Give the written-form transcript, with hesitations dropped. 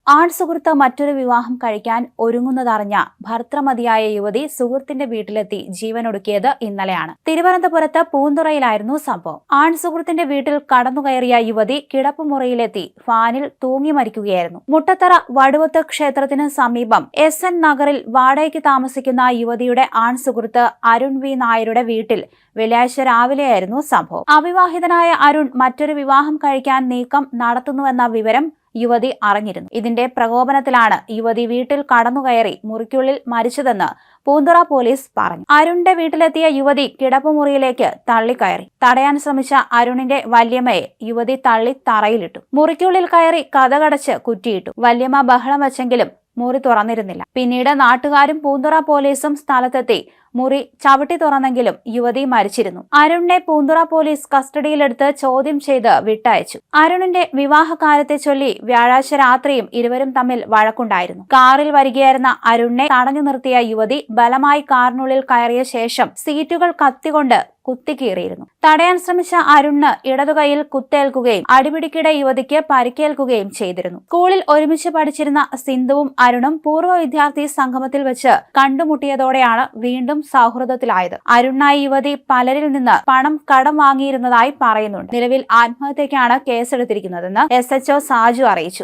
ആൺസുഹൃത്ത് മറ്റൊരു വിവാഹം കഴിക്കാൻ ഒരുങ്ങുന്നതറിഞ്ഞ ഭർത്തൃമതിയായ യുവതി സുഹൃത്തിന്റെ വീട്ടിലെത്തി ജീവനൊടുക്കിയത് ഇന്നലെയാണ്. തിരുവനന്തപുരത്ത് പൂന്തുറയിലായിരുന്നു സംഭവം. ആൺസുഹൃത്തിന്റെ വീട്ടിൽ കടന്നുകയറിയ യുവതി കിടപ്പുമുറിയിലെത്തി ഫാനിൽ തൂങ്ങി മരിക്കുകയായിരുന്നു. മുട്ടത്തറ വടുവത്ത് ക്ഷേത്രത്തിന് സമീപം SN നഗറിൽ വാടകയ്ക്ക് താമസിക്കുന്ന യുവതിയുടെ ആൺസുഹൃത്ത് അരുൺ വി നായരുടെ വീട്ടിൽ വെള്ളിയാഴ്ച രാവിലെയായിരുന്നു സംഭവം. അവിവാഹിതനായ അരുൺ മറ്റൊരു വിവാഹം കഴിക്കാൻ നീക്കം നടത്തുന്നുവെന്ന വിവരം യുവതി അറിഞ്ഞിരുന്നു. ഇതിന്റെ പ്രകോപനത്തിലാണ് യുവതി വീട്ടിൽ കടന്നുകയറി മുറിക്കുള്ളിൽ മരിച്ചതെന്ന് പൂന്തുറ പോലീസ് പറഞ്ഞു. അരുണിന്റെ വീട്ടിലെത്തിയ യുവതി കിടപ്പുമുറിയിലേക്ക് തള്ളിക്കയറി. തടയാൻ ശ്രമിച്ച അരുണിന്റെ വല്യമ്മയെ യുവതി തള്ളി തറയിലിട്ടു. മുറിക്കുള്ളിൽ കയറി കതകടച്ച് കുറ്റിയിട്ടു. വല്യമ്മ ബഹളം വെച്ചെങ്കിലും മുറി തുറന്നിരുന്നില്ല. പിന്നീട് നാട്ടുകാരും പൂന്തുറ പോലീസും സ്ഥലത്തെത്തി മുറി ചവിട്ടി തുറന്നെങ്കിലും യുവതി മരിച്ചിരുന്നു. അരുണിനെ പൂന്തുറ പോലീസ് കസ്റ്റഡിയിലെടുത്ത് ചോദ്യം ചെയ്ത് വിട്ടയച്ചു. അരുണിന്റെ വിവാഹകാര്യത്തെ ചൊല്ലി വ്യാഴാഴ്ച രാത്രിയും ഇരുവരും തമ്മിൽ വഴക്കുണ്ടായിരുന്നു. കാറിൽ വരികയായിരുന്ന അരുണിനെ തടഞ്ഞു നിർത്തിയ യുവതി ബലമായി കാറിനുള്ളിൽ കയറിയ ശേഷം സീറ്റുകൾ കത്തികൊണ്ട് കുത്തിക്കീറിയിരുന്നു. തടയാൻ ശ്രമിച്ച അരുണിന് ഇടതുകൈയിൽ കുത്തേൽക്കുകയും അടിപിടിക്കിടെ യുവതിക്ക് പരിക്കേൽക്കുകയും ചെയ്തിരുന്നു. സ്കൂളിൽ ഒരുമിച്ച് പഠിച്ചിരുന്ന സിന്ധുവും അരുണും പൂർവ്വ വിദ്യാർത്ഥി സംഗമത്തിൽ വെച്ച് കണ്ടുമുട്ടിയതോടെയാണ് വീണ്ടും സൗഹൃദത്തിലായത്. അരുണിനായി യുവതി പലരിൽ നിന്ന് പണം കടം വാങ്ങിയിരുന്നതായി പറയുന്നുണ്ട്. നിലവിൽ ആത്മഹത്യക്കാണ് കേസെടുത്തിരിക്കുന്നതെന്ന് SHO സാജു അറിയിച്ചു.